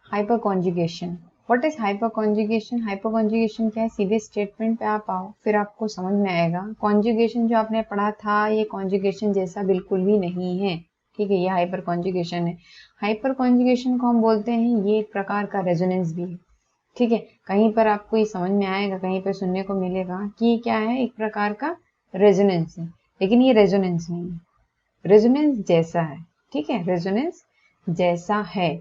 Hyper conjugation. What is hyperconjugation? Hyperconjugation क्या है? सीधे स्टेटमेंट पे आप आओ, फिर आपको समझ में आएगा। कॉन्जुगेशन जो आपने पढ़ा था ये कॉन्जुगेशन जैसा बिल्कुल भी नहीं है, ठीक है, ये हाइपर कॉन्जुगेशन है। हाइपर कॉन्जुगेशन को हम बोलते हैं, ये एक प्रकार का रेजोनेंस भी है, ठीक है। कहीं पर आपको ये समझ में आएगा, कहीं पर सुनने को मिलेगा कि ये क्या है, एक प्रकार का रेजोनेंस है, लेकिन ये रेजोनेंस नहीं है, रेजोनेंस जैसा है, ठीक है, रेजोनेंस जैसा है,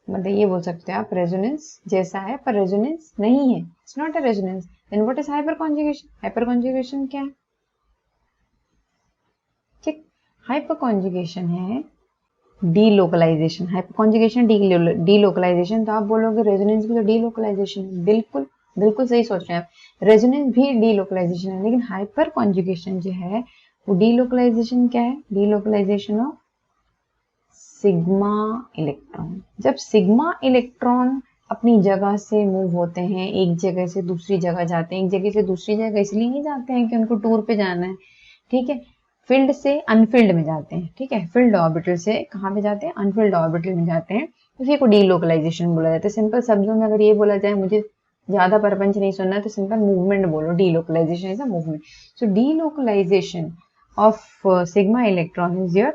मतलब ये बोल सकते हैं आप रेजोनेंस जैसा है पर रेजोनेंस नहीं है, it's not a resonance. Then what is hyperconjugation? Hyperconjugation क्या है? ठीक, हाइपर कॉन्जुगेशन है डीलोकलाइजेशन। हाइपर कॉन्जुगेशन डीलोकलाइजेशन, तो आप बोलोगे रेजोनेंस भी तो डीलोकलाइजेशन है, बिल्कुल बिल्कुल सही सोच रहे हैं आप, रेजोनेंस भी डीलोकलाइजेशन है, लेकिन हाइपर कॉन्जुगेशन जो है वो डीलोकलाइजेशन क्या है? Delocalization of sigma electron. जब सिग्मा इलेक्ट्रॉन अपनी जगह से मूव होते हैं, एक जगह से दूसरी जगह जाते हैं, एक जगह से दूसरी जगह इसलिए नहीं जाते हैं कि उनको टूर पे जाना है, ठीक है, फील्ड से अनफिल्ड में जाते हैं, ठीक है, फील्ड ऑर्बिटल से कहाँ पे जाते हैं? अनफिल्ड ऑर्बिटल में जाते हैं, तो इसी को डीलोकलाइजेशन बोला जाता है। सिंपल शब्दों में अगर ये बोला जाए, मुझे ज्यादा परपंच नहीं सुनना, तो सिंपल मूवमेंट बोलो, delocalization is a movement. So delocalization of sigma electron is your,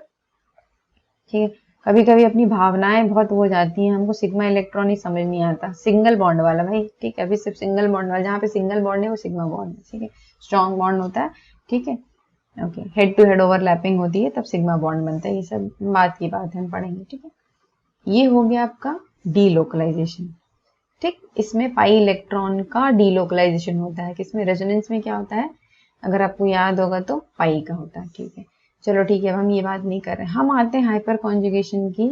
ठीक है। कभी कभी अपनी भावनाएं बहुत हो जाती हैं, हमको सिग्मा इलेक्ट्रॉन ही समझ नहीं आता, सिंगल बॉन्ड वाला भाई, ठीक है, अभी सिर्फ सिंगल बॉन्ड वाला, जहाँ पे सिंगल बॉन्ड है वो सिग्मा बॉन्ड है, ठीक है, स्ट्रॉन्ग बॉन्ड होता है, ठीक है, okay, head to head overlapping होती है तब सिग्मा बॉन्ड बनता है, ये सब बात की बात है, हम पढ़ेंगे, ठीक है। ये हो गया आपका डीलोकलाइजेशन, ठीक। इसमें पाई इलेक्ट्रॉन का डीलोकलाइजेशन होता है, किसमें? रेजोनेंस में क्या होता है, अगर आपको याद होगा तो पाई का होता है, ठीक है। चलो ठीक है, अब हम ये बात नहीं कर रहे, हम आते हैं हाइपर कॉन्जुगेशन की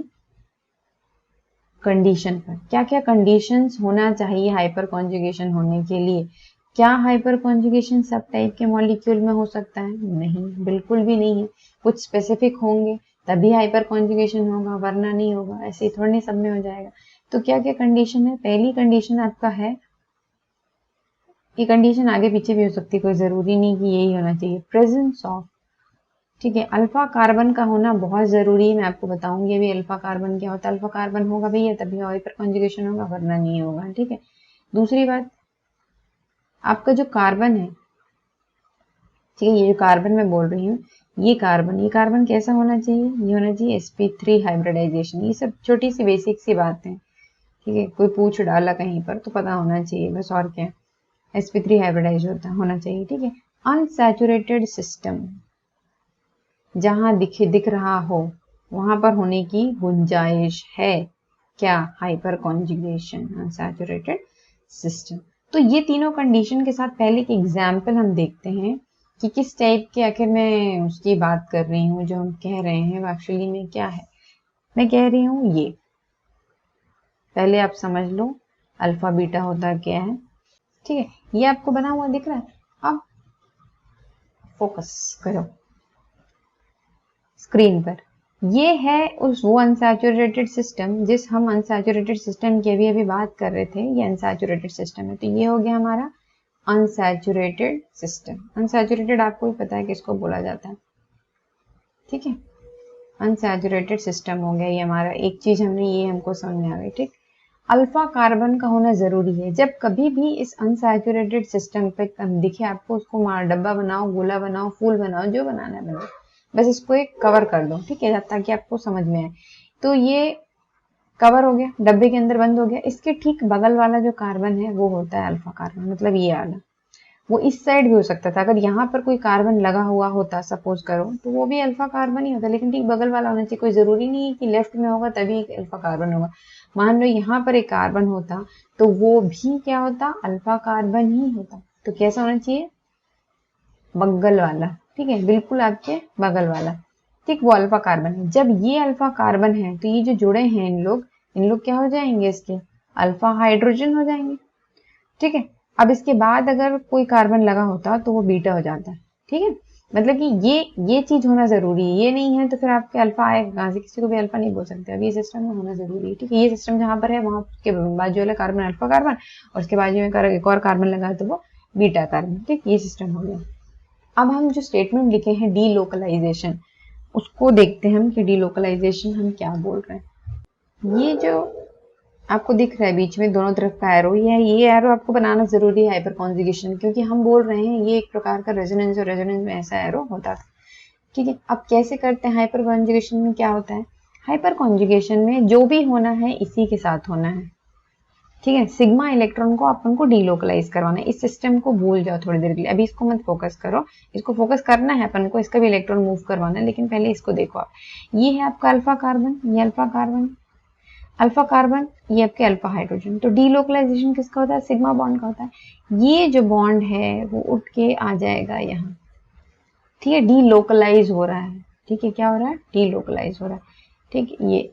कंडीशन पर। क्या क्या कंडीशंस होना चाहिए हाइपर कॉन्जुगेशन होने के लिए? क्या हाइपर कॉन्जुगेशन सब टाइप के मॉलिक्यूल में हो सकता है? नहीं, बिल्कुल भी नहीं है, कुछ स्पेसिफिक होंगे तभी हाइपर कॉन्जुगेशन होगा, वरना नहीं होगा, ऐसे ही थोड़ी सब में हो जाएगा। तो क्या क्या कंडीशन है? पहली कंडीशन आपका है, ये कंडीशन आगे पीछे भी हो सकती है, कोई जरूरी नहीं कि यही होना चाहिए, प्रेजेंस ऑफ, ठीक है, अल्फा कार्बन का होना बहुत जरूरी है। मैं आपको बताऊंगी अभी अल्फा कार्बन क्या होता है। अल्फा कार्बन होगा भैया तभी हाइपर कॉन्जुगेशन होगा, वरना नहीं होगा, ठीक है। दूसरी बात, आपका जो कार्बन है, ठीक है, ये जो कार्बन मैं बोल रही हूँ, ये कार्बन कैसा होना चाहिए? ये होना चाहिए sp3 हाइब्रिडाइजेशन। ये सब छोटी सी बेसिक सी बातें, ठीक है, कोई पूछ डाला कहीं पर तो पता होना चाहिए बस, और क्या, sp3 हाइब्रिडाइज होना चाहिए, ठीक है। अनसैचुरेटेड सिस्टम, जहां दिख रहा हो वहां पर होने की गुंजाइश है, क्या? Hyper conjugation, unsaturated system. तो ये तीनों कंडीशन के साथ पहले एक एग्जाम्पल हम देखते हैं कि किस टाइप के, आखिर मैं उसकी बात कर रही हूँ, जो हम कह रहे हैं वो एक्चुअली में क्या है। मैं कह रही हूँ ये, पहले आप समझ लो अल्फा बीटा होता क्या है, ठीक है, ये आपको बना हुआ दिख रहा है। अब फोकस करो स्क्रीन पर, ये है उस वो अनसैचुरेटेड सिस्टम, जिस हम अनसैचुरेटेड सिस्टम की अभी बात कर रहे थे, ये अनसैचुरेटेड सिस्टम है। तो ये हो गया हमारा अनसैचुरेटेड सिस्टम। अनसैचुरेटेड आपको भी पता है किसको बोला जाता है, ठीक है, अनसैचुरेटेड सिस्टम हो गया ये हमारा। एक चीज हमने ये हमको समझ में आ गई, ठीक। अल्फा कार्बन का होना जरूरी है। जब कभी भी इस अनसैचुरेटेड सिस्टम पे दिखे आपको, उसको मार डब्बा बनाओ, गोला बनाओ, फूल बनाओ, जो बनाना है बनाओ, बस इसको एक कवर कर दो, ठीक है, ताकि आपको समझ में आए। तो ये कवर हो गया, डब्बे के अंदर बंद हो गया। इसके ठीक बगल वाला जो कार्बन है वो होता है अल्फा कार्बन, मतलब ये वाला। वो इस साइड भी हो सकता था, अगर यहाँ पर कोई कार्बन लगा हुआ होता सपोज करो, तो वो भी अल्फा कार्बन ही होता, लेकिन ठीक बगल वाला होना चाहिए। कोई जरूरी नहीं है कि लेफ्ट में होगा तभी एक अल्फा कार्बन होगा। मान लो यहाँ पर एक कार्बन होता तो वो भी क्या होता? अल्फा कार्बन ही होता। तो कैसा होना चाहिए? बगल वाला, ठीक है, बिल्कुल आपके बगल वाला, ठीक, वो अल्फा कार्बन है। जब ये अल्फा कार्बन है तो ये जो जुड़े हैं इन लोग क्या हो जाएंगे? इसके अल्फा हाइड्रोजन हो जाएंगे, ठीक है। अब इसके बाद अगर कोई कार्बन लगा होता तो वो बीटा हो जाता, ठीक है। मतलब कि ये चीज होना जरूरी है, ये नहीं है तो फिर आपके अल्फा आएगा कहां से? किसी को भी अल्फा नहीं बोल सकते। अब ये सिस्टम में होना जरूरी है, ठीक है। ये सिस्टम जहां पर है वहां के बाजू वाला कार्बन अल्फा कार्बन, और उसके बाजू में एक और कार्बन लगा है तो वो बीटा कार्बन, ठीक, ये सिस्टम हो गया। अब हम जो स्टेटमेंट लिखे हैं डीलोकलाइजेशन, उसको देखते हैं हम कि डीलोकलाइजेशन हम क्या बोल रहे हैं। ये जो आपको दिख रहा है बीच में दोनों तरफ का एरो, ये एरो आपको बनाना जरूरी है हाइपर कॉन्जुगेशन, क्योंकि हम बोल रहे हैं ये एक प्रकार का रेजोनेंस, और रेजोनेंस में ऐसा एरो होता था। ठीक है, अब कैसे करते हैं हाइपर कॉन्जुगेशन में, क्या होता है हाइपर कॉन्जुगेशन में, जो भी होना है इसी के साथ होना है। ठीक है, सिग्मा इलेक्ट्रॉन को अपन को डीलोकलाइज करवाना है। इस सिस्टम को भूल जाओ थोड़ी देर के लिए, अभी इसको मत फोकस करो, इसको फोकस करना है अपन को, इसका भी इलेक्ट्रॉन मूव करवाना है, लेकिन पहले इसको देखो आप। ये है आपका अल्फा कार्बन, ये अल्फा कार्बन, अल्फा कार्बन, ये आपके अल्फा हाइड्रोजन। तो डीलोकलाइजेशन किसका होता है, सिग्मा बॉन्ड का होता है। ये जो बॉन्ड है वो उठ के आ जाएगा यहाँ। ठीक है, डीलोकलाइज हो रहा है। ठीक है, क्या हो रहा है, डीलोकलाइज हो रहा है। ठीक है, ये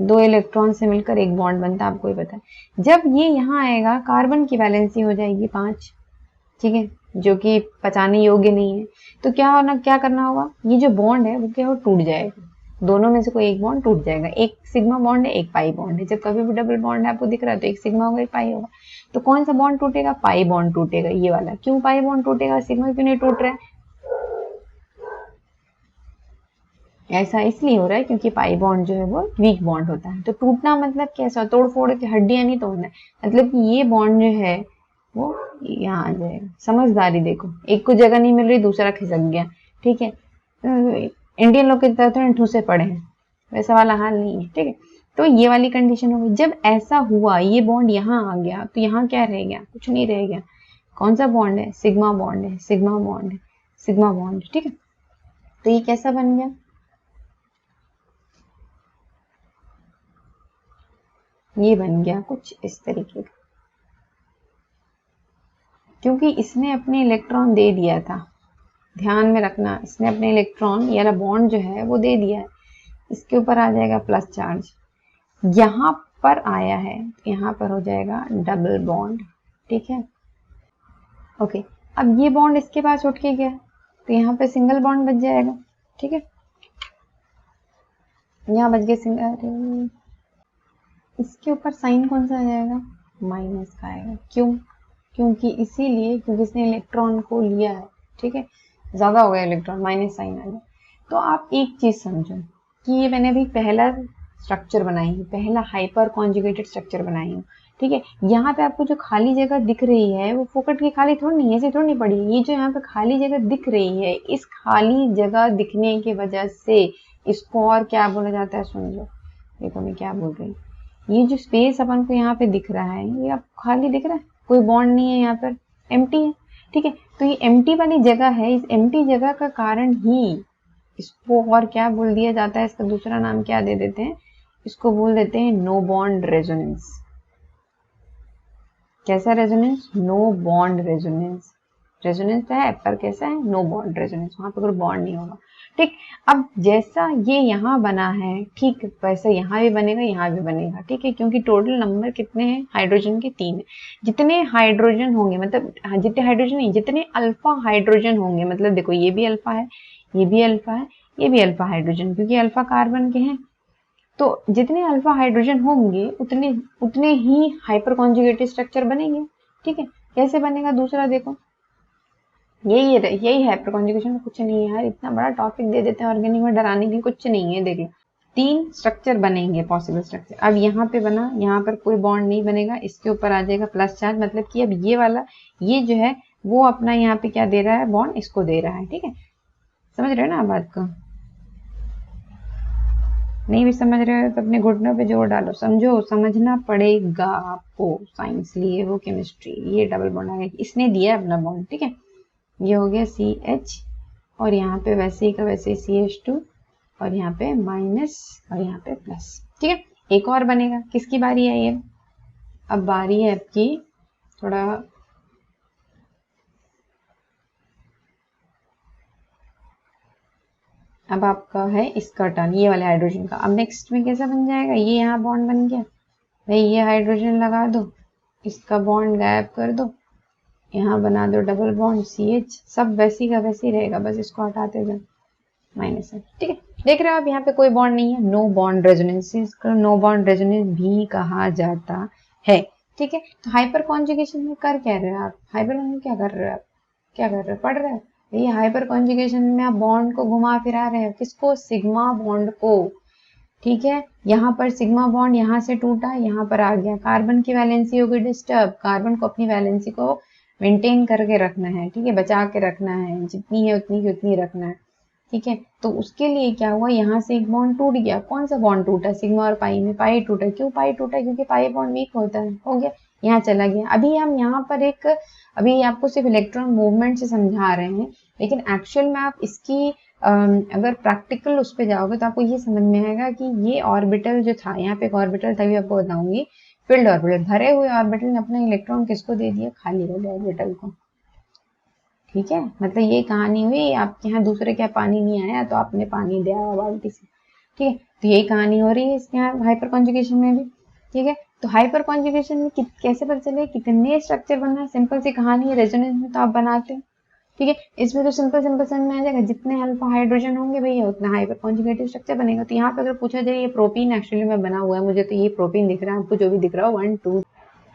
2 इलेक्ट्रॉन से मिलकर एक बॉन्ड बनता है, आपको ही पता है। जब ये यहाँ आएगा कार्बन की वैलेंसी हो जाएगी 5, ठीक है, जो कि पचाने योग्य नहीं है। तो क्या करना होगा, ये जो बॉन्ड है वो क्या हो, टूट जाएगा। दोनों में से कोई एक बॉन्ड टूट जाएगा। एक सिग्मा बॉन्ड है, एक पाई बॉन्ड है। जब कभी भी डबल बॉन्ड है आपको दिख रहा है तो एक सिग्मा होगा, एक पाई होगा। तो कौन सा बॉन्ड टूटेगा, पाई बॉन्ड टूटेगा, ये वाला। क्यों पाई बॉन्ड टूटेगा, सिग्मा क्यों नहीं टूट रहा है, ऐसा इसलिए हो रहा है क्योंकि पाई बॉन्ड जो है वो वीक बॉन्ड होता है। तो टूटना मतलब कैसा, तोड़ फोड़ के हड्डियां नहीं तोड़ना है, मतलब कि ये बॉन्ड जो है वो यहाँ आ जाएगा। समझदारी देखो, एक को जगह नहीं मिल रही, दूसरा खिसक गया। ठीक है, इंडियन लोग की तरह तो ठूसे पड़े हैं, वैसा वाला हाल नहीं है। ठीक है, तो ये वाली कंडीशन हो गई। जब ऐसा हुआ, ये बॉन्ड यहाँ आ गया, तो यहाँ क्या रह गया, कुछ नहीं रह गया। कौन सा बॉन्ड है, सिग्मा बॉन्ड है, सिग्मा बॉन्ड है, सिग्मा बॉन्ड। ठीक है, तो ये कैसा बन गया, ये बन गया कुछ इस तरीके का, क्योंकि इसने अपने इलेक्ट्रॉन दे दिया था। ध्यान में रखना, इसने अपने इलेक्ट्रॉन या बॉन्ड जो है वो दे दिया है। इसके ऊपर आ जाएगा प्लस चार्ज, यहाँ पर आया है तो यहाँ पर हो जाएगा डबल बॉन्ड। ठीक है, ओके। अब ये बॉन्ड इसके पास उठ के गया तो यहाँ पे सिंगल बॉन्ड बच जाएगा। ठीक है, यहाँ बच गया सिंगल। इसके ऊपर साइन कौन सा आ जाएगा, माइनस का आएगा। क्यों, क्योंकि इसीलिए क्योंकि इसने इलेक्ट्रॉन को लिया है। ठीक है, ज्यादा हो गया इलेक्ट्रॉन, माइनस साइन आ गया। तो आप एक चीज समझो कि ये मैंने अभी पहला स्ट्रक्चर बनाई है, पहला हाइपर कॉन्जुगेटेड स्ट्रक्चर बनाई हूँ। ठीक है, यहाँ पे आपको जो खाली जगह दिख रही है वो फोकट की खाली थोड़ी नहीं, ऐसे थोड़ी नहीं पड़ी। ये जो यहाँ पे खाली जगह दिख रही है, इस खाली जगह दिखने की वजह से इसको और क्या बोला जाता है, सुन लो। देखो मैं क्या बोल रही हूँ, ये जो स्पेस अपन को यहाँ पे दिख रहा है, ये आप खाली दिख रहा है, कोई बॉन्ड नहीं है यहाँ पर, एम्प्टी है। ठीक है, तो ये एम्प्टी वाली जगह है, इस एम्प्टी जगह का कारण ही इसको और क्या बोल दिया जाता है, इसका दूसरा नाम क्या दे देते हैं, इसको बोल देते हैं नो बॉन्ड रेजोनेंस। कैसा resonance, no bond resonance. Resonance है पर कैसा है, नो बॉन्ड रेजोनेंस, वहां पर कोई बॉन्ड नहीं होगा। ठीक, अब जैसा ये यहाँ बना है ठीक वैसे यहाँ भी बनेगा, यहाँ भी बनेगा। ठीक है, क्योंकि टोटल नंबर कितने हैं हाइड्रोजन के, 3 है। जितने हाइड्रोजन होंगे, मतलब जितने हाइड्रोजन नहीं, जितने अल्फा हाइड्रोजन होंगे, मतलब देखो ये भी अल्फा है, ये भी अल्फा है, ये भी अल्फा हाइड्रोजन, क्योंकि अल्फा कार्बन के हैं। तो जितने अल्फा हाइड्रोजन होंगे उतने ही हाइपर कॉन्जुगेटेड स्ट्रक्चर बनेंगे। ठीक है, कैसे बनेगा दूसरा देखो, यही हाइपर कॉन्जुगेशन में कुछ नहीं है यार, इतना बड़ा टॉपिक दे देते हैं ऑर्गेनिक में, डराने के लिए कुछ नहीं है। देख लो 3 स्ट्रक्चर बनेंगे, पॉसिबल स्ट्रक्चर। अब यहाँ पे बना, यहाँ पर कोई बॉन्ड नहीं बनेगा, इसके ऊपर आ जाएगा प्लस चार्ज, मतलब कि अब ये वाला, ये जो है वो अपना यहाँ पे क्या दे रहा है, बॉन्ड इसको दे रहा है। ठीक है, समझ रहे हो ना आप बात को, नहीं भी समझ रहे हो तो अपने घुटनों पे जोर डालो, समझो, समझना पड़ेगा आपको, साइंस लिए वो केमिस्ट्री। ये डबल बॉन्ड आ गया, इसने दिया अपना बॉन्ड। ठीक है, ये हो गया CH, और यहाँ पे वैसे ही का वैसे CH2, और यहाँ पे माइनस, और यहाँ पे प्लस। ठीक है, एक और बनेगा, किसकी बारी है ये, अब बारी है आपकी थोड़ा, अब आपका है इसका टर्न, ये वाले हाइड्रोजन का। अब नेक्स्ट में कैसा बन जाएगा, ये यहाँ बॉन्ड बन गया भाई, ये हाइड्रोजन लगा दो, इसका बॉन्ड गायब कर दो, यहाँ बना दो डबल बॉन्ड CH, सब वैसी का वैसी रहेगा, बस इसको हटाते जाओ, माइनस है। ठीक है, देख रहे हो आप यहाँ पे कोई बॉन्ड नहीं है, नो बॉन्ड रेजोनेंस, इसको नो बॉन्ड रेजोनेंस भी कहा जाता है। ठीक है, तो हाइपर कॉन्जुगेशन में कर क्या रहे हो आप, हाइपर में क्या कर रहे हो आप, क्या कर रहे हो, पढ़ रहे हो। ये हाइपर कॉन्जुगेशन में आप बॉन्ड को घुमा फिरा रहे हो, किसको, सिग्मा बॉन्ड को। ठीक है। यहाँ पर सिग्मा बॉन्ड यहाँ से टूटा, यहाँ पर आ गया, कार्बन की वैलेंसी होगी डिस्टर्ब, कार्बन को अपनी वैलेंसी को मेंटेन करके रखना है, ठीक है, बचा के रखना है, जितनी है उतनी की उतनी रखना है, ठीक है। तो उसके लिए क्या हुआ, यहाँ से एक बॉन्ड टूट गया, कौन सा बॉन्ड टूटा, सिग्मा और पाई में पाई टूटा, क्यों पाई टूटा, क्योंकि पाई बॉन्ड वीक होता है, हो गया, यहाँ चला गया। अभी हम यहाँ पर अभी आपको सिर्फ इलेक्ट्रॉन मूवमेंट से समझा रहे हैं, लेकिन एक्चुअल में आप इसकी अगर प्रैक्टिकल उस पर जाओगे तो आपको ये समझ में आएगा कि ये ऑर्बिटल जो था, यहाँ पे एक ऑर्बिटल था, भी आपको बताऊंगी, फील्ड ऑर्बिटल, भरे हुए ऑर्बिटल ने अपना इलेक्ट्रॉन किसको दे दिया, खाली वाले ऑर्बिटल को, ठीक है। मतलब ये कहानी हुई, आपके यहाँ दूसरे क्या पानी नहीं आया तो आपने पानी दिया बाल्टी से, ठीक है। तो यही कहानी हो रही है इसके यहाँ हाइपर कॉन्जुगेशन में भी, ठीक है। तो हाइपर कॉन्जुगेशन में कैसे पता चले कितने स्ट्रक्चर बनना है, सिंपल सी कहानी है, रेजोनेंस में तो आप बनाते हैं, ठीक है। इसमें तो सिंपल समझ में आ जाएगा, जितने अल्फा हाइड्रोजन होंगे भैया उतना हाइपर कॉन्जुगेटिव स्ट्रक्चर बनेगा। तो यहाँ पे अगर पूछा जाए ये प्रोटीन एक्चुअली में बना हुआ है, मुझे तो ये प्रोटीन दिख रहा है, आपको जो भी दिख रहा हो 1 2,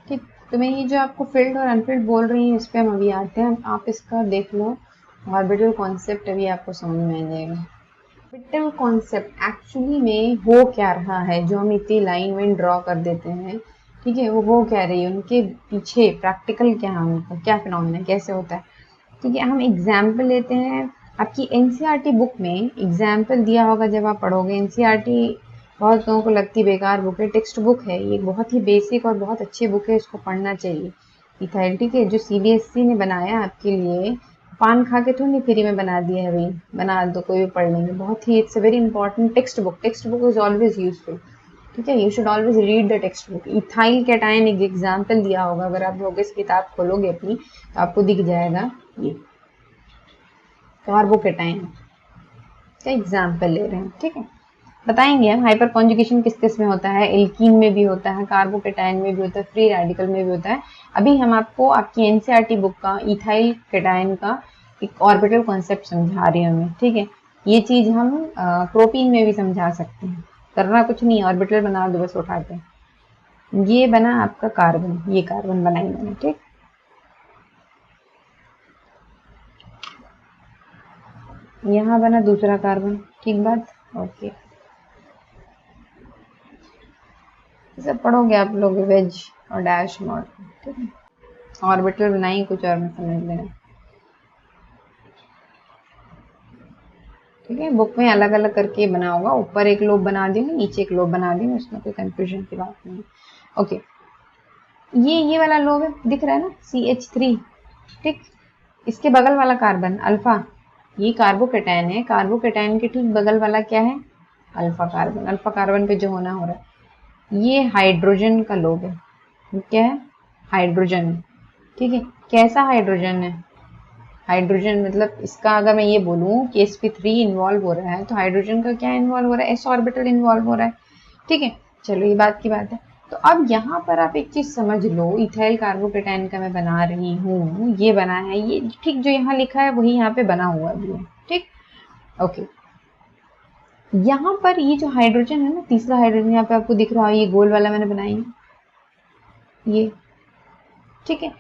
ठीक। तो मैं ये जो आपको फील्ड और अनफील्ड बोल रही हूँ इस पर हम अभी आते हैं, आप इसका देख लो ऑर्बिटल कॉन्सेप्ट, अभी आपको समझ में आ जाएगा। ऑर्बिटल कॉन्सेप्ट एक्चुअली में हो क्या रहा है, जो हम इतनी लाइन में ड्रॉ कर देते हैं, ठीक है, वो हो क्या रही है, उनके पीछे प्रैक्टिकल क्या है, उनका क्या फिनोमेना, कैसे होता है, ठीक है। हम एग्जाम्पल लेते हैं, आपकी एनसीईआरटी बुक में एग्जाम्पल दिया होगा जब आप पढ़ोगे। एनसीईआरटी बहुत लोगों को लगती बेकार बुक है, टेक्स्ट बुक है, ये बहुत ही बेसिक और बहुत अच्छी बुक है, इसको पढ़ना चाहिए। इथाइल, ठीक है, जो सीबीएसई ने बनाया आपके लिए, पान खा के थोड़ी फ्री में बना दिया है भाई, बना दो कोई भी पढ़ लेंगे, बहुत ही it's a very important textbook, textbook is always useful, ठीक है, you should always read the textbook. Ethyl cation एक एग्जाम्पल दिया होगा, अगर आप लोग इस किताब खोलोगे अपनी तो आपको दिख जाएगा, ये कार्बोकेटाइन का एग्जाम्पल ले रहे हैं, ठीक है। बताएंगे हम हाइपर कॉन्जुगेशन किस किस में होता है, एल्कीन में भी होता है, कार्बोकेटाइन में भी होता है, फ्री रेडिकल में भी होता है। अभी हम आपको आपकी एनसीईआरटी बुक का इथाइल कैटायन का एक ऑर्बिटल कॉन्सेप्ट समझा रही हूँ मैं, ठीक है। ये चीज हम प्रोटीन में भी समझा सकते हैं, करना कुछ नहीं, ऑर्बिटल बना दो बस उठा के। ये बना आपका कार्बन, ये कार्बन बनाई मैंने, ठीक। यहाँ बना दूसरा कार्बन, ठीक बात, ओके। सब पढ़ोगे आप लोग वेज और डैश मॉड, ठीक है। ऑर्बिटल बनाई कुछ और में समझ लेना, ठीक है। बुक में अलग अलग करके बना होगा, ऊपर एक लोब बना दी, नीचे एक लोब बना दी, उसमें कोई कंफ्यूजन की बात नहीं, ओके। ये वाला लोब है, दिख रहा है ना, CH3, ठीक। इसके बगल वाला कार्बन अल्फा, ये कार्बोकेटाइन है, कार्बोकेटाइन के ठीक बगल वाला क्या है, अल्फा कार्बन, अल्फा कार्बन पे जो होना हो रहा है, ये हाइड्रोजन का लोब है, क्या है, हाइड्रोजन, ठीक है। कैसा हाइड्रोजन है, हाइड्रोजन मतलब इसका अगर मैं ये बोलूं कि sp3 इन्वॉल्व हो रहा है, तो हाइड्रोजन का क्या इन्वॉल्व हो रहा है, s ऑर्बिटल इन्वॉल्व हो रहा है, ठीक है। चलो ये बात की बात है। तो अब यहाँ पर आप एक चीज समझ लो, इथाइल कार्बोकेटाइन का मैं बना रही हूँ, ये बना है, ये ठीक जो यहाँ लिखा है वही यहाँ पे बना हुआ भी है, ठीक, ओके। यहाँ पर ये जो हाइड्रोजन है ना, तीसरा हाइड्रोजन यहाँ पे आपको दिख रहा है, ये गोल वाला मैंने बनाई है, ये, ठीक है।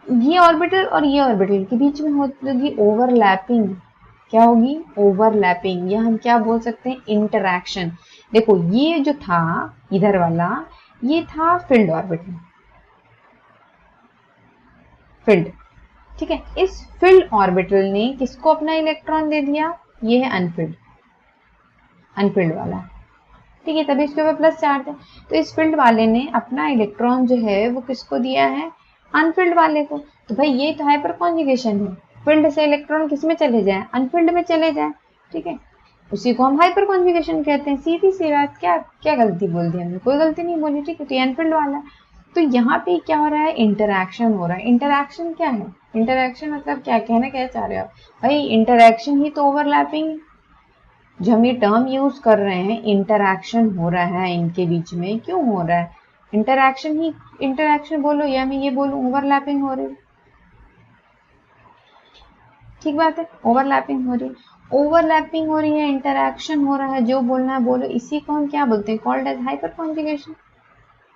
ये ऑर्बिटल और ये ऑर्बिटल के बीच में होगी ओवरलैपिंग, क्या होगी, ओवरलैपिंग, या हम क्या बोल सकते हैं, इंटरैक्शन। देखो ये जो था इधर वाला, ये था फील्ड ऑर्बिटल, फील्ड, ठीक है। इस फील्ड ऑर्बिटल ने किसको अपना इलेक्ट्रॉन दे दिया, ये है अनफील्ड, अनफील्ड वाला, ठीक है, तभी इसके ऊपर प्लस चार्ज है। तो इस फील्ड वाले ने अपना इलेक्ट्रॉन जो है वो किसको दिया है, अनफील्ड वाले को। तो भाई ये तो हाइपर कॉन्जुगेशन है, फील्ड से इलेक्ट्रॉन किस में चले जाए, अनफील्ड में चले जाए, ठीक है, उसी को हम हाइपर कॉन्जुगेशन कहते हैं, सीधी सी बात। क्या क्या गलती बोल दी हमने, कोई गलती नहीं बोली, ठीक है। तो अनफील्ड वाला है, तो यहाँ पे क्या हो रहा है, इंटरैक्शन हो रहा है। इंटरैक्शन क्या है, इंटरैक्शन मतलब क्या कहना क्या चाह रहे हो भाई, इंटरैक्शन ही तो ओवरलैपिंग, जो हम ये टर्म यूज कर रहे हैं, इंटरैक्शन हो रहा है इनके बीच में, क्यों हो रहा है, इंटरैक्शन ही, इंटरैक्शन बोलो या मैं ये बोलूं ओवरलैपिंग हो रही है, ठीक बात है, ओवरलैपिंग हो रही है, ओवरलैपिंग हो रही है, इंटरैक्शन हो रहा है, जो बोलना है बोलो, इसी को हम क्या बोलते हैं, called as hyperconjugation.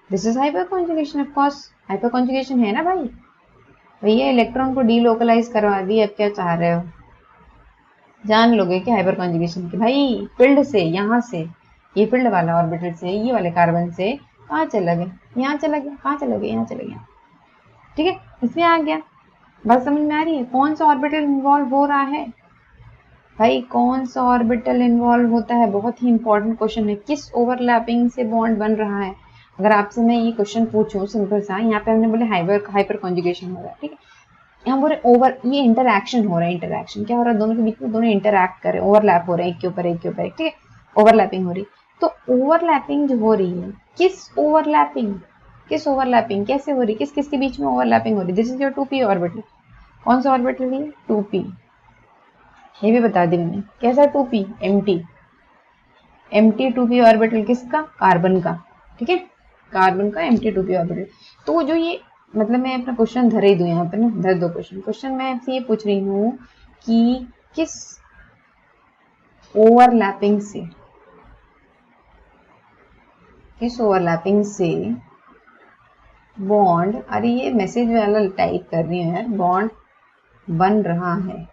This is hyperconjugation, of course hyperconjugation है ना भाई। भैया इलेक्ट्रॉन को डीलोकलाइज करवा दी, अब क्या चाह रहे हो, जान लोगे क्या हाइपर कॉन्जुगेशन की, भाई फील्ड से यहाँ से ये फील्ड वाला ऑर्बिटल से ये वाले कार्बन से कहाँ चला गया, यहाँ चला गया, कहाँ चला गया, यहाँ चला गया। ठीक है, इसमें आ गया। बात समझ में आ रही है? कौन सा ऑर्बिटल इन्वॉल्व हो रहा है भाई, कौन सा ऑर्बिटल इन्वॉल्व होता है? बहुत ही इंपॉर्टेंट क्वेश्चन है। किस ओवरलैपिंग से बॉन्ड बन रहा है? अगर आपसे मैं ये क्वेश्चन पूछूं सिंपल सा, यहाँ पे हमने बोले हाइपर कॉन्जुगेशन हो रहा है, ठीक है, यहाँ बोले ओवर, ये इंटरैक्शन हो रहा है। इंटरैक्शन क्या हो रहा है? दोनों के बीच में दोनों इंटरैक्ट कर रहे हैं, ओवरलैप हो रहे हैं, एक के ऊपर एक के ऊपर एक, ठीक है, ओवरलैपिंग हो रही। तो ओवरलैपिंग जो हो रही है, किस ओवरलैपिंग कैसे हो रही, किस किस के बीच में ओवरलैपिंग हो रही? This is your 2p orbital. कौन सा ऑर्बिटल है? 2p। ये भी बता दी मैंने, कैसा 2p? एम्प्टी 2p ऑर्बिटल किसका? कार्बन का, ठीक है, कार्बन का एम्प्टी 2p ऑर्बिटल। तो जो ये मतलब मैं अपना क्वेश्चन धर ही दूं यहाँ पे ना, धर दो क्वेश्चन मैं आपसे ये पूछ रही हूँ कि किस ओवरलैपिंग से बॉन्ड, अरे ये मैसेज वाला टाइप कर रही हूँ यार, बॉन्ड बन रहा है,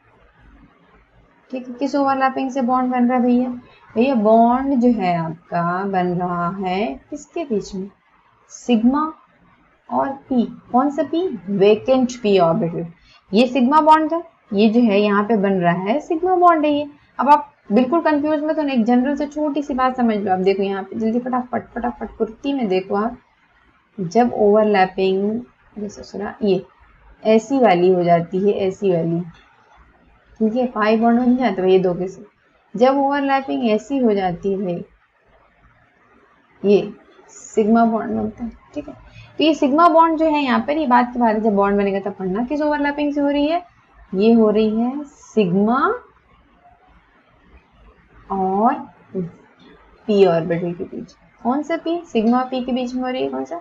ठीक है, किस ओवरलैपिंग से बॉन्ड बन रहा है भैया? भैया बॉन्ड जो है आपका बन रहा है किसके बीच में? सिग्मा और पी। कौन सा पी? Vacant P orbital. ये सिग्मा बॉन्ड है, ये जो है यहाँ पे बन रहा है सिग्मा बॉन्ड है ये। अब आप बिल्कुल कंफ्यूज मत होना, एक जनरल से छोटी सी बात समझ लो। आप देखो यहाँ पे जल्दी फटाफट कुर्ती में देखो आप, जब ओवरलैपिंग जैसे सुना ये ऐसी वाली हो जाती है, ऐसी वाली, ठीक है, 5 बॉन्ड बन जाता है ये दो के साथ। जब ओवरलैपिंग ऐसी हो जाती है भाई, ये सिग्मा बॉन्ड बनता है, ठीक है। तो ये सिग्मा बॉन्ड जो है यहाँ पर, ये बात के बारे में जब बॉन्ड बनेगा तब पढ़ना, किस ओवरलैपिंग से हो रही है? ये हो रही है सिग्मा और पी ऑर्बिटल के बीच। कौन सा पी? सिग्मा और पी के बीच में हो रही है कौन सा?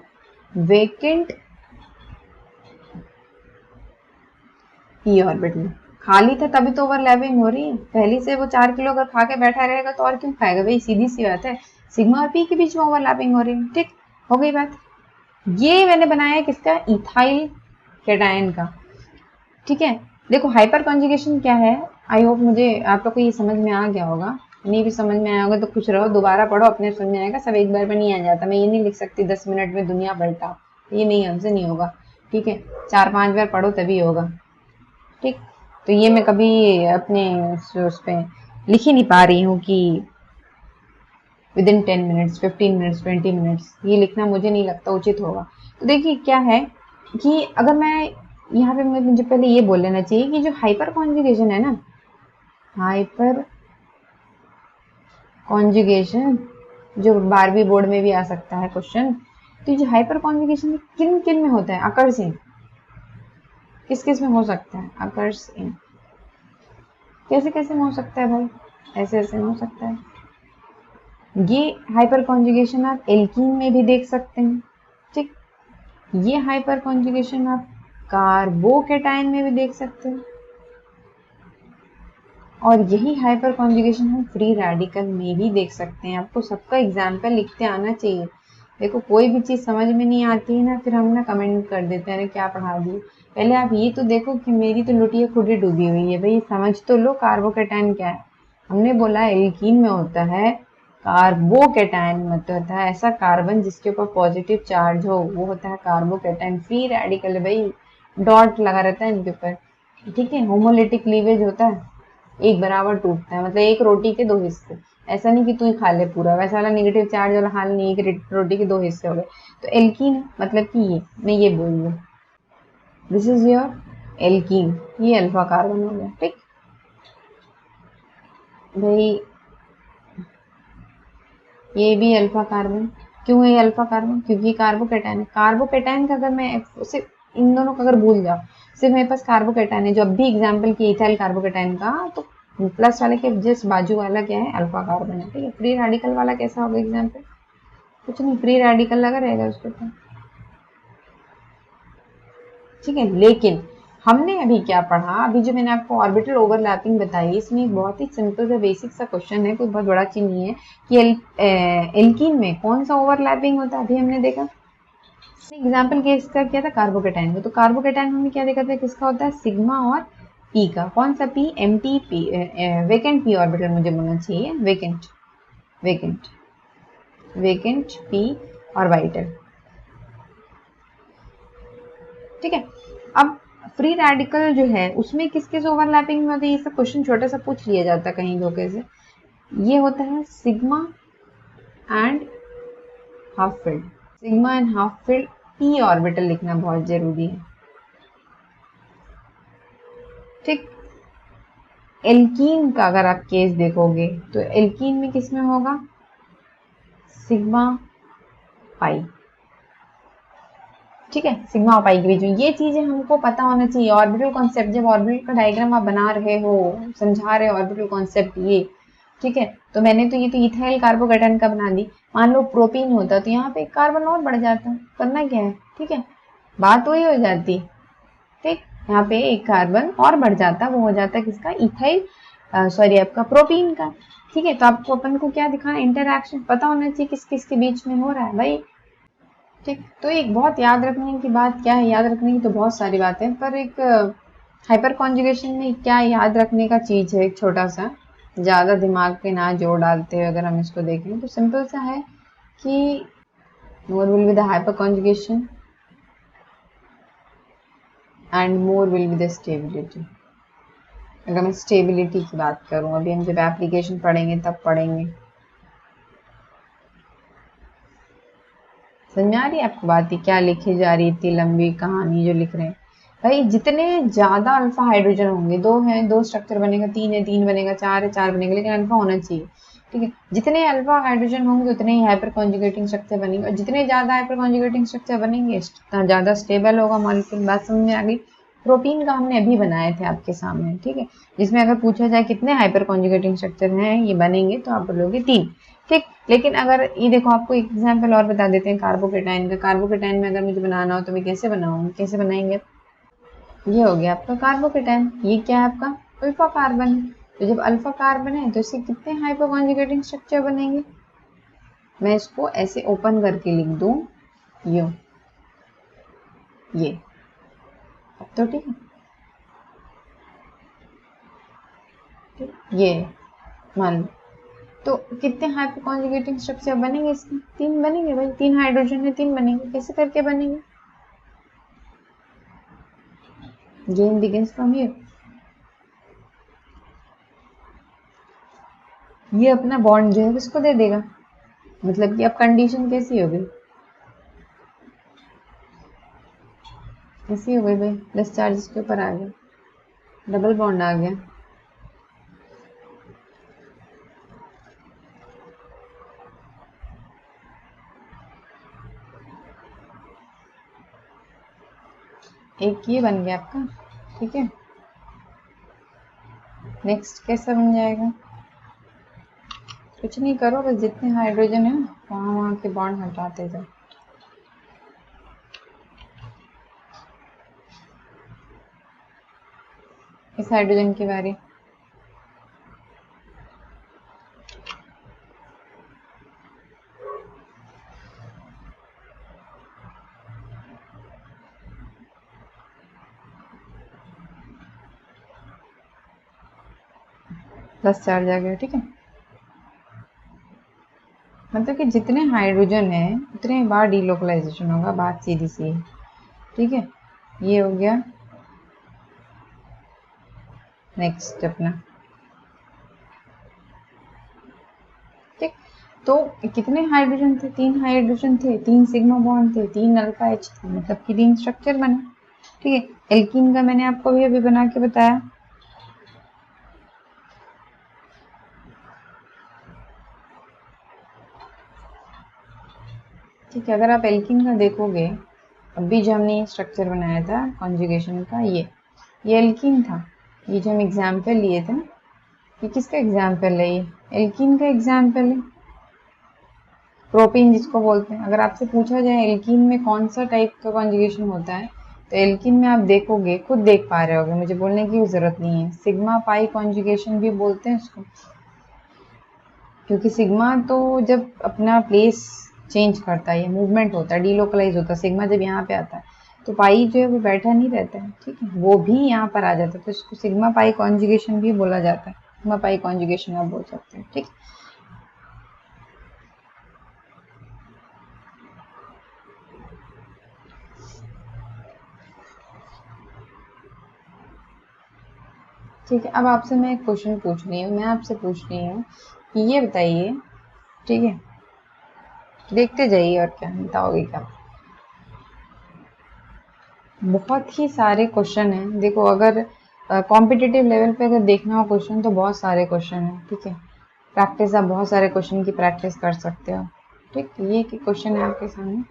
Vacant P orbital. खाली था तभी तो ओवरलैपिंग हो रही है, पहले से वो 4 किलो अगर खा के बैठा रहेगा तो और क्यों खाएगा भाई, सीधी सी बात है। सिग्मा और पी के बीच में ओवरलैपिंग हो रही है, ठीक हो गई बात। ये मैंने बनाया है किसका? इथाइल कैटायन का, ठीक है। देखो हाइपर कॉन्जुगेशन क्या है, आई होप मुझे आप लोग को ये समझ में आ गया होगा। नहीं भी समझ में आया होगा तो खुश रहो, दोबारा पढ़ो, अपने समझ में आएगा। सब एक बार में नहीं आ जाता, मैं ये नहीं लिख सकती 10 मिनट में दुनिया पलटा, ये नहीं, हमसे नहीं होगा, ठीक है, 4-5 बार पढ़ो तभी होगा, ठीक। तो ये मैं कभी अपने उस पर लिख ही नहीं पा रही हूँ कि with in 10 minutes, 15 minutes, 20 minutes, ये लिखना मुझे नहीं लगता उचित होगा। तो देखिए क्या है कि अगर मैं यहाँ पे, मुझे पहले ये बोल लेना चाहिए कि जो हाइपर कॉन्जुगेशन है ना, हाइपर कॉन्जुगेशन जो 12वीं बोर्ड में भी आ सकता है क्वेश्चन, तो जो हाइपर कॉन्जुगेशन किन किन में होता है? अकर्स इन, किस किस में हो सकता है? अकर्स इन, कैसे कैसे में हो सकता है भाई? ऐसे ऐसे में हो सकता है। ये हाइपर कॉन्जुगेशन आप एल्कीन में भी देख सकते हैं, ठीक। ये हाइपर कॉन्जुगेशन आप कार्बोकेटाइन में भी देख सकते हैं, और यही हाइपर कॉन्जुगेशन हम फ्री रेडिकल में भी देख सकते हैं। आपको सबका एग्जाम्पल लिखते आना चाहिए। देखो कोई भी चीज़ समझ में नहीं आती है ना, फिर हम ना कमेंट कर देते हैं क्या पढ़ा दिए। पहले आप ये तो देखो कि मेरी तो लुटिया खुद ही डूबी हुई है भाई, समझ तो लो कार्बोकेटाइन क्या है। हमने बोला एल्कीन में होता है, कार्बोकेटाइन में होता है ऐसा कार्बन जिसके ऊपर पॉजिटिव चार्ज हो, वो होता है कार्बोकेटाइन। फ्री रेडिकल है भाई, डॉट लगा रहता है इनके ऊपर, ठीक है। होमोलिटिक लीवेज होता है, एक बराबर टूटता है, मतलब एक रोटी के 2 हिस्से, ऐसा नहीं कि तू ही खा ले पूरा, वैसा वाला नेगेटिव चार्ज वाला हाल नहीं है कि रोटी के 2 हिस्से हो गए। तो एल्कीन मतलब कि ये मैं ये बोल रही हूँ, दिस इज योर एल्कीन, ये अल्फा कार्बन हो गया, ठीक भाई। ये भी अल्फा कार्बन, क्यों है अल्फा कार्बन? क्योंकि कार्बोकेटाइन है। कार्बोकेटाइन का अगर मैं सिर्फ इन दोनों को अगर भूल जाओ, सिर्फ मेरे पास कार्बोकेटाइन है, जो अब भी एग्जाम्पल की इथाइल कार्बोकेटाइन का, तो प्लस वाले के जस्ट बाजू वाला क्या है? अल्फा कार्बन है, ठीक है। फ्री रेडिकल वाला कैसा होगा एग्जाम्पल? कुछ नहीं, फ्री रेडिकल लगा रहेगा उसके ऊपर, ठीक है। लेकिन हमने अभी क्या पढ़ा, अभी जो मैंने आपको ऑर्बिटल ओवरलैपिंग बताई, इसमें एक बहुत ही सिंपल सा बेसिक सा क्वेश्चन है, कोई बहुत बड़ा चीज नहीं है कि एल्कीन में कौन सा ओवरलैपिंग होता है। अभी हमने देखा एग्जाम्पल केस का क्या था, कार्बोकेटाइन में। तो कार्बोकेटाइन हमने क्या देखा था, किसका होता है? सिग्मा और पी का। कौन सा P? Empty P, vacant P orbital मुझे बोलना चाहिए, वेकेंट वेकेंट, पी और वाइटल। ठीक है, अब फ्री रेडिकल जो है उसमें किस किस ओवरलैपिंग में होती है, ये सब क्वेश्चन छोटा सा पूछ लिया जाता है कहीं धोखे से। ये होता है sigma and half field. Sigma and half field P orbital लिखना बहुत जरूरी है। ठीक, एल्कीन का अगर आप केस देखोगे तो एल्कीन में किसमें होगा, सिग्मा पाई। ठीक है, सिग्मा और पाई के बीच में ये चीजें हमको पता होना चाहिए। ऑर्बिटल कॉन्सेप्ट, जब ऑर्बिटल का डायग्राम आप बना रहे हो, समझा रहे हो ऑर्बिटल कॉन्सेप्ट ये, ठीक है, तो मैंने तो ये तो इथाइल कार्बोकेटाइन का बना दी। मान लो प्रोपीन होता तो यहाँ पे एक कार्बन और बढ़ जाता, करना क्या है, ठीक है, बात वही हो जाती। ठीक, यहाँ पे एक कार्बन और बढ़ जाता, वो हो जाता किसका, इथाइल, सॉरी आपका प्रोपीन का। ठीक है, तो आपको अपन को क्या दिखाना, इंटरएक्शन पता होना चाहिए किस किस के बीच में हो रहा है भाई। ठीक, तो एक बहुत याद रखने की बात क्या है, याद रखने की तो बहुत सारी बातें हैं, पर एक हाइपर कॉन्जुगेशन में क्या याद रखने का चीज है, एक छोटा सा, ज्यादा दिमाग पे ना जोर डालते हुए अगर हम इसको देखें तो सिंपल सा है कि more will be the hyperconjugation and more will be the stability। अगर मैं स्टेबिलिटी की बात करूं, अभी हम जब एप्लीकेशन पढ़ेंगे तब पढ़ेंगे। समझ में आ रही है आपको बात, क्या लिखी जा रही है, इतनी लंबी कहानी जो लिख रहे हैं भाई। जितने ज्यादा अल्फा हाइड्रोजन होंगे, दो हैं दो स्ट्रक्चर बनेगा, तीन है तीन बनेगा, चार है चार बनेगा, लेकिन अल्फा होना चाहिए। ठीक है, जितने अल्फा हाइड्रोजन होंगे उतने ही हाइपर कॉन्जुगेटिंग स्ट्रक्चर बनेंगे, और जितने ज्यादा हाइपर कॉन्जुगेटिंग स्ट्रक्चर बनेंगे उतना ज्यादा स्टेबल होगा मॉलिक्यूल। बात समझ में आ गई। प्रोटीन का हमने अभी बनाए थे आपके सामने, ठीक है, जिसमें अगर पूछा जाए कितने हाइपर कॉन्जुगेटिंग स्ट्रक्चर हैं ये बनेंगे, तो आप बोलोगे तीन। ठीक, लेकिन अगर ये देखो आपको एक एग्जांपल और बता देते हैं कार्बोकेटाइन का। कार्बोकेटाइन में अगर मुझे बनाना हो तो मैं कैसे बनाऊंगी, कैसे बनाएंगे, ये हो गया आपका कार्बोकेटाइन, ये क्या है आपका अल्फा कार्बन है। तो जब अल्फा कार्बन है तो इससे कितने हाइपर कॉन्जुगेटिंग स्ट्रक्चर बनेंगे, मैं इसको ऐसे ओपन करके लिख दूं, ये अब तो ठीक है, ये मान लो, तो कितने हाइपर कॉन्जुगेटिंग स्ट्रक्चर बनेंगे इसके, तीन बनेंगे भाई, तीन हाइड्रोजन है तीन बनेंगे। कैसे करके बनेंगे, गेम बिगिंस फ्रॉम हियर। ये अपना बॉन्ड जो है किसको दे देगा, मतलब कि अब कंडीशन कैसी हो गई, कैसी हो गई भाई, प्लस चार्ज इसके ऊपर आ गया, डबल बॉन्ड आ गया। एक ये बन गया आपका, ठीक है। नेक्स्ट कैसा बन जाएगा, कुछ नहीं करो, बस जितने हाइड्रोजन है वहां वहां के बॉन्ड हटाते जाओ। इस हाइड्रोजन की बारी, प्लस चार्ज आ गया, ठीक है। मतलब कि जितने हाइड्रोजन है उतने बार डीलोकलाइजेशन होगा, बात सीधी सी है, ठीक है। ये हो गया नेक्स्ट अपना, ठीक। तो कितने हाइड्रोजन थे, तीन हाइड्रोजन थे, तीन सिग्मा बॉन्ड थे, तीन अल्फा एच थे, मतलब कि तीन स्ट्रक्चर बने, ठीक है। एल्कीन का मैंने आपको भी अभी बना के बताया, ठीक है। अगर आप एल्कीन का देखोगे, अभी जो हमने स्ट्रक्चर बनाया था कॉन्जुगेशन का, ये एल्कीन था, ये जो हम एग्जाम्पल लिए थे ना, ये किसका एग्जाम्पल है, ये एल्कीन का एग्जाम्पल है, प्रोपीन जिसको बोलते हैं। अगर आपसे पूछा जाए एल्कीन में कौन सा टाइप का कॉन्जुगेशन होता है, तो एल्कीन में आप देखोगे, खुद देख पा रहे होगे, मुझे बोलने की जरूरत नहीं है, सिग्मा पाई कॉन्जुगेशन भी बोलते हैं इसको, क्योंकि सिग्मा तो जब अपना प्लेस चेंज करता है, मूवमेंट होता है, डीलोकलाइज होता है, सिग्मा जब यहाँ पे आता है तो पाई जो है वो बैठा नहीं रहता है, ठीक है, वो भी यहाँ पर आ जाता है, तो इसको सिग्मा पाई कॉन्जुगेशन भी बोला जाता है, सिग्मा पाई कॉन्जुगेशन आप बोल सकते हैं, ठीक। ठीक है, अब आपसे मैं एक क्वेश्चन पूछ रही हूँ, मैं आपसे पूछ रही हूँ कि ये बताइए, ठीक है, देखते जाइए और क्या बताओगे क्या। बहुत ही सारे क्वेश्चन हैं, देखो अगर कॉम्पिटिटिव लेवल पे अगर देखना हो क्वेश्चन तो बहुत सारे क्वेश्चन हैं, ठीक है। प्रैक्टिस, आप बहुत सारे क्वेश्चन की प्रैक्टिस कर सकते हो, ठीक। ये क्वेश्चन है आपके सामने,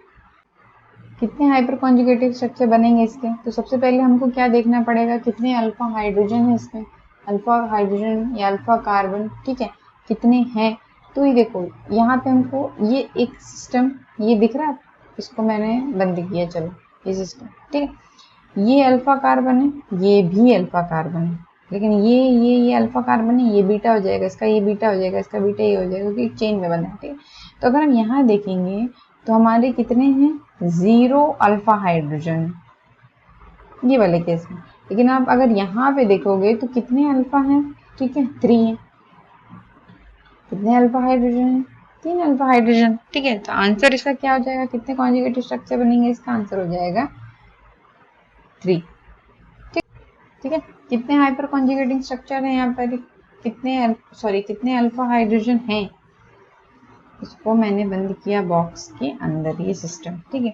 कितने हाइपर कॉन्जुगेटिव स्ट्रक्चर बनेंगे इसके। तो सबसे पहले हमको क्या देखना पड़ेगा, कितने अल्फा हाइड्रोजन है इसमें, अल्फा हाइड्रोजन या अल्फा कार्बन, ठीक है, कितने हैं। तो ये देखो यहाँ पे हमको ये एक सिस्टम ये दिख रहा है, इसको मैंने बंद किया, चलो ये सिस्टम, ठीक है। ये अल्फा कार्बन है, ये भी अल्फा कार्बन है, लेकिन ये अल्फा कार्बन है, ये बीटा हो जाएगा, इसका ये बीटा हो जाएगा, इसका बीटा ये हो जाएगा, क्योंकि चेन में बना है, ठीक है। तो अगर हम यहाँ देखेंगे तो हमारे कितने हैं, 0 अल्फा हाइड्रोजन ये वाले केस में। लेकिन आप अगर यहाँ पे देखोगे तो कितने अल्फा हैं, ठीक है, 3 है। कितने अल्फा हाइड्रोजन है, 3 अल्फा हाइड्रोजन, ठीक है। तो आंसर इसका क्या हो जाएगा, कितने कॉन्जुगेटिव स्ट्रक्चर बनेंगे, इसका आंसर हो जाएगा 3, ठीक है। कितने हाइपर कॉन्जुगेटिंग स्ट्रक्चर है यहाँ पर, कितने अल्फा हाइड्रोजन हैं, इसको मैंने बंद किया बॉक्स के अंदर, ये सिस्टम, ठीक है।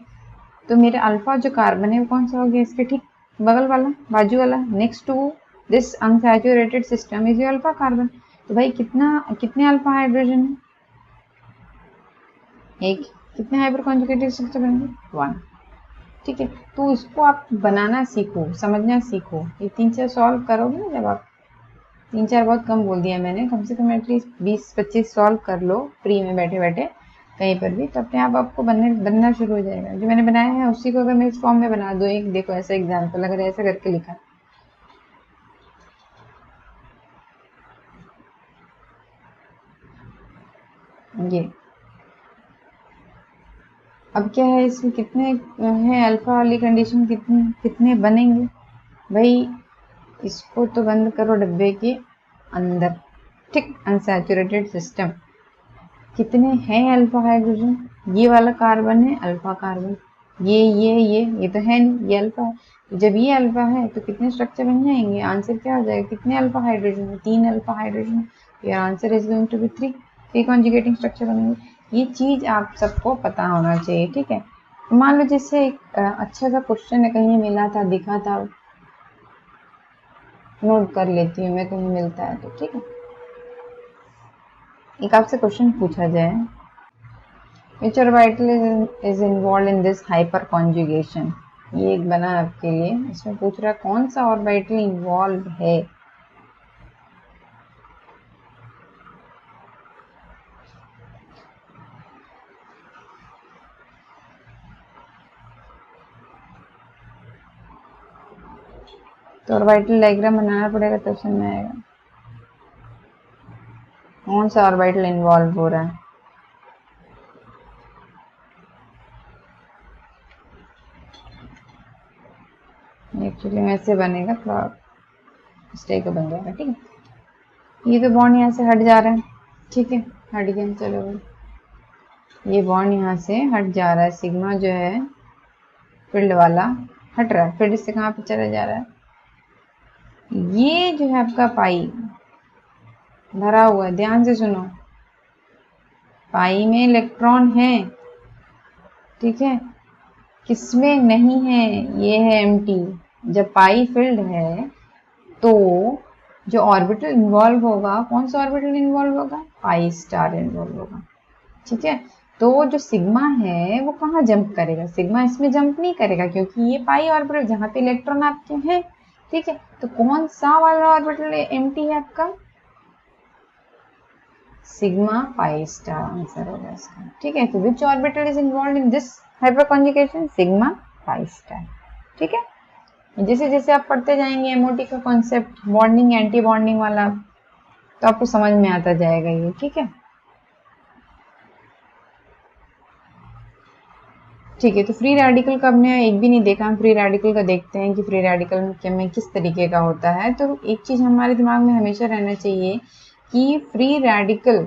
तो मेरा अल्फा जो कार्बन है वो कौन सा हो गया, इसके ठीक बगल वाला, बाजू वाला, next to this unsaturated system is your alpha carbon. तो भाई कितने अल्फा हाइड्रोजन है, एक। कितने हाइपर कॉन्जुगेटिव स्ट्रक्चर बनेंगे, 1, ठीक है। तो इसको आप बनाना सीखो, समझना सीखो, ये 3-4 सॉल्व करोगे ना, जब आप 3-4 बहुत कम बोल दिया मैंने, कम से कम एटलीस्ट 20-25 सॉल्व कर लो फ्री में बैठे बैठे कहीं पर भी, तो अपने आप आपको बनना शुरू हो जाएगा। जो मैंने बनाया है उसी को अगर मैं इस फॉर्म में बना दो, एक देखो ऐसा एग्जाम्पल, अगर ऐसा करके लिखा, ये अब क्या है, इसमें कितने हैं अल्फा वाली कंडीशन, कितने बनेंगे भाई, इसको तो बंद करो डब्बे के अंदर, ठीक। अनसैचुरेटेड सिस्टम, कितने हैं अल्फा हाइड्रोजन, ये वाला कार्बन है अल्फा कार्बन, ये तो है नहीं, ये अल्फा है। तो जब ये अल्फा है तो कितने स्ट्रक्चर बन जाएंगे, आंसर क्या हो जाएगा, कितने अल्फा हाइड्रोजन है, 3 alpha hydrogen, your answer is going to be 3 conjugating structure बनेंगे। ये चीज आप सबको पता होना चाहिए, ठीक है। मान लो जैसे एक अच्छा सा क्वेश्चन है, कहीं मिला था, दिखा था, नोट कर लेती हूँ मैं, कहीं मिलता है तो, ठीक है। एक आपसे क्वेश्चन पूछा जाए, which orbital is involved in this hyperconjugation, ये एक बना आपके लिए, इसमें पूछ रहा है कौन सा ऑर्बिटल इन्वॉल्व है। तो ऑर्बिटल डायग्राम बनाना पड़ेगा तब समझ में आएगा कौन सा ऑर्बिटल इन्वॉल्व हो रहा है। एक्चुअली में ऐसे बनेगा, थोड़ा मिस्टेक बन जाएगा, ठीक है। ये तो बॉन्ड यहाँ से हट जा रहा है, ठीक है, हट गया, चलो भाई ये बॉन्ड यहाँ से हट जा रहा है, सिग्मा जो है फील्ड वाला हट रहा है, फील्ड से कहाँ पे चला जा रहा है, ये जो है आपका पाई भरा हुआ है, ध्यान से सुनो, पाई में इलेक्ट्रॉन है, ठीक है, किसमें नहीं है, ये है एम्प्टी। जब पाई फिल्ड है तो जो ऑर्बिटल इन्वॉल्व होगा, कौन सा ऑर्बिटल इन्वॉल्व होगा, पाई स्टार इन्वॉल्व होगा, ठीक है। तो जो सिग्मा है वो कहाँ जंप करेगा, सिग्मा इसमें जंप नहीं करेगा, क्योंकि ये पाई ऑर्बिटल जहाँ पे इलेक्ट्रॉन आपके हैं, ठीक है। तो कौन सा वाला ऑर्बिटल एम्प्टी है आपका, सिग्मा पाई स्टार आंसर होगा इसका, ठीक है। तो which orbital is involve in this hyperconjugation, sigma pi star, ठीक है। जैसे जैसे आप पढ़ते जाएंगे एमओटी का कॉन्सेप्ट, बॉन्डिंग एंटी बॉन्डिंग वाला, तो आपको समझ में आता जाएगा ये, ठीक है। ठीक है, तो फ्री रेडिकल का हमने एक भी नहीं देखा, हम फ्री रेडिकल का देखते हैं कि फ्री रेडिकल में किस तरीके का होता है। तो एक चीज हमारे दिमाग में हमेशा रहना चाहिए कि फ्री रेडिकल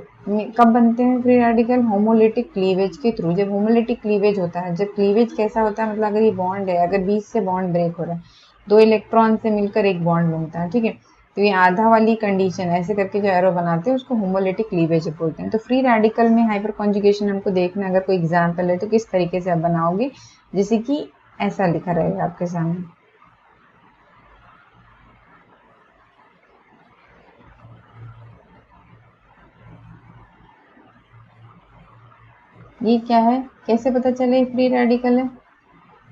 कब बनते हैं, फ्री रेडिकल होमोलिटिक क्लीवेज के थ्रू। जब होमोलिटिक क्लीवेज होता है, जब क्लीवेज कैसा होता है, मतलब अगर ये बॉन्ड है, अगर बीच से बॉन्ड ब्रेक हो रहा है, 2 इलेक्ट्रॉन से मिलकर एक बॉन्ड बनता है, ठीक है। तो ये आधा वाली कंडीशन ऐसे करके जो एरो बनाते हैं उसको होमोलिटिक क्लीवेज बोलते हैं। तो फ्री रेडिकल में हाइपर कॉन्जुगेशन हमको देखना, अगर कोई एग्जाम्पल है तो किस तरीके से आप बनाओगे, जैसे कि ऐसा लिखा रहेगा आपके सामने। ये क्या है, कैसे पता चले फ्री रेडिकल है?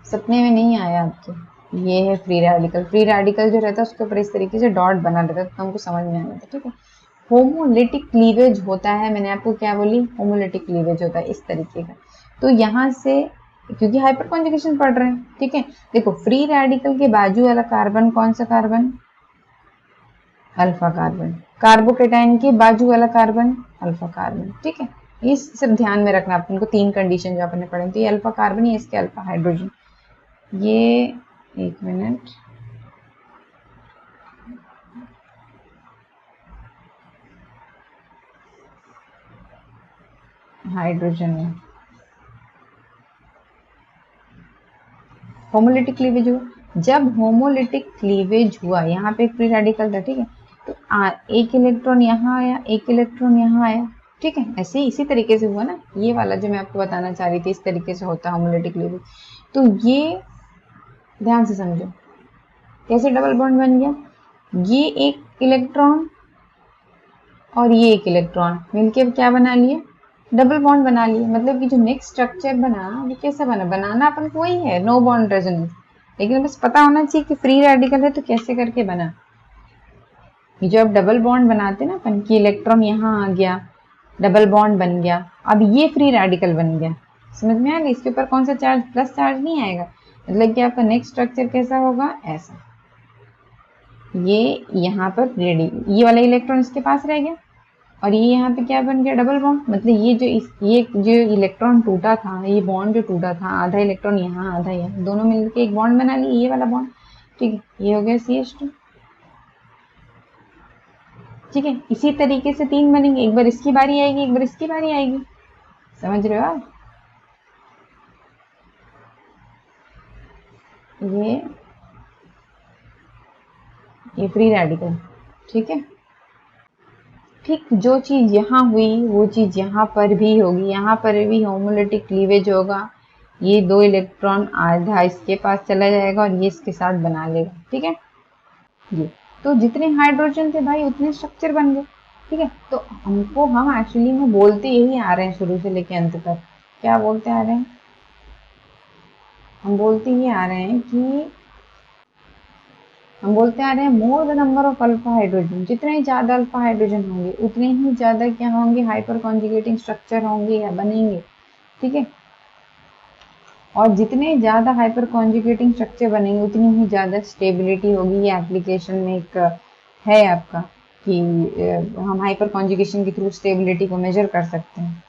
सपने में नहीं आया आपके? ये है फ्री रेडिकल। फ्री रेडिकल जो रहता है उसके ऊपर इस तरीके से डॉट बना रहता है, तो हमको समझ में आना था, ठीक है। होमोलिटिक क्लीवेज होता है, मैंने आपको क्या बोली, होमोलिटिक क्लीवेज होता है इस तरीके का। तो यहाँ से क्योंकि हाइपर कॉन्जुगेशन पढ़ रहे हैं, ठीक है, देखो फ्री रेडिकल के बाजू वाला कार्बन कौन सा कार्बन, अल्फा कार्बन। कार्बोकेटाइन के बाजू वाला कार्बन अल्फा कार्बन, ठीक है। ये सिर्फ ध्यान में रखना आपको, 3 कंडीशन जो आपने पढ़े, तो ये अल्फा कार्बन, ये इसके अल्फा हाइड्रोजन। ये एक मिनट, हाइड्रोजन है, होमोलिटिक क्लीवेज हुआ। जब होमोलिटिक क्लीवेज हुआ, यहाँ पे एक फ्री रेडिकल था, ठीक है, तो एक इलेक्ट्रॉन यहाँ आया, एक इलेक्ट्रॉन यहाँ आया, ठीक है, ऐसे इसी तरीके से हुआ ना। ये वाला जो मैं आपको बताना चाह रही थी, इस तरीके से होता है होमोलिटिक क्लीवेज। तो ये ध्यान से समझो कैसे डबल बॉन्ड बन गया। ये एक इलेक्ट्रॉन और ये एक इलेक्ट्रॉन मिलके क्या बना लिए, डबल बॉन्ड बना लिए। मतलब कि जो नेक्स्ट स्ट्रक्चर बना वो कैसे बना, बनाना अपन को वही है, नो बॉन्ड रेजोनेंस, लेकिन बस पता होना चाहिए कि फ्री रेडिकल है तो कैसे करके बना। ये जो अब डबल बॉन्ड बनाते ना अपन, की इलेक्ट्रॉन यहाँ आ गया, डबल बॉन्ड बन गया, अब ये फ्री रेडिकल बन गया। समझ में आ गया? इसके ऊपर कौन सा चार्ज, प्लस चार्ज नहीं आएगा। मतलब कि आपका नेक्स्ट स्ट्रक्चर कैसा होगा, ऐसा। ये यहाँ पर रेडी, ये वाला इलेक्ट्रॉन इसके पास रह गया और ये यहाँ पे क्या बन गया, डबल बॉन्ड। मतलब ये जो इलेक्ट्रॉन टूटा था, ये बॉन्ड जो टूटा था, आधा इलेक्ट्रॉन यहाँ आधा यहाँ, दोनों मिलके एक बॉन्ड बना लिए, ये वाला बॉन्ड, ठीक है। ये हो गया CH2, ठीक है। इसी तरीके से 3 बनेंगे, एक बार इसकी बारी आएगी, एक बार इसकी बारी आएगी। समझ रहे हो आप? ये फ्री रेडिकल, ठीक है। ठीक जो चीज यहाँ हुई वो चीज यहाँ पर भी होगी, यहाँ पर भी होमोलिटिक क्लीवेज होगा। ये 2 इलेक्ट्रॉन आधा इसके पास चला जाएगा और ये इसके साथ बना लेगा, ठीक है। ये तो जितने हाइड्रोजन थे भाई उतने स्ट्रक्चर बन गए, ठीक है। तो हम एक्चुअली में बोलते यही आ रहे हैं शुरू से लेके अंत तक। क्या बोलते आ रहे हैं? हम बोलते ही आ रहे हैं कि more the number of alpha hydrogen, जितने ज्यादा अल्फा हाइड्रोजन होंगे उतने ही ज्यादा क्या होंगे, हाइपर कॉन्जुगेटिंग स्ट्रक्चर होंगे या बनेंगे, ठीक है। और जितने ज्यादा हाइपर कॉन्जुगेटिंग स्ट्रक्चर बनेंगे उतनी ही ज्यादा स्टेबिलिटी होगी। ये एप्लीकेशन में एक है आपका कि हम हाइपर कॉन्जुगेशन के थ्रू स्टेबिलिटी को मेजर कर सकते हैं,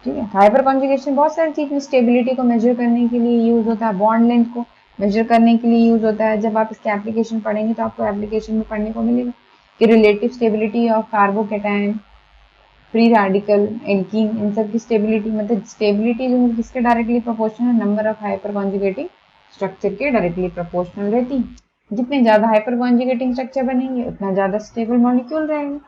ठीक है। हाइपर कॉन्जुगेशन बहुत सारी चीज में स्टेबिलिटी को मेजर करने के लिए यूज होता है, बॉन्ड लेंथ को मेजर करने के लिए यूज होता है। जब आप इसके एप्लीकेशन पढ़ेंगे तो आपको एप्लीकेशन में पढ़ने को मिलेगा कि relative stability of carbocation, free radical, alkene, इन सब की स्टेबिलिटी, मतलब स्टेबिलिटी जो किसके directly proportional, number of hyperconjugating structure के डायरेक्टली प्रोपोर्शनल रहती है। जितने ज्यादा हाइपर कॉन्जुगेटिंग स्ट्रक्चर बनेंगे उतना ज्यादा स्टेबल मॉलिक्यूल रहेगा।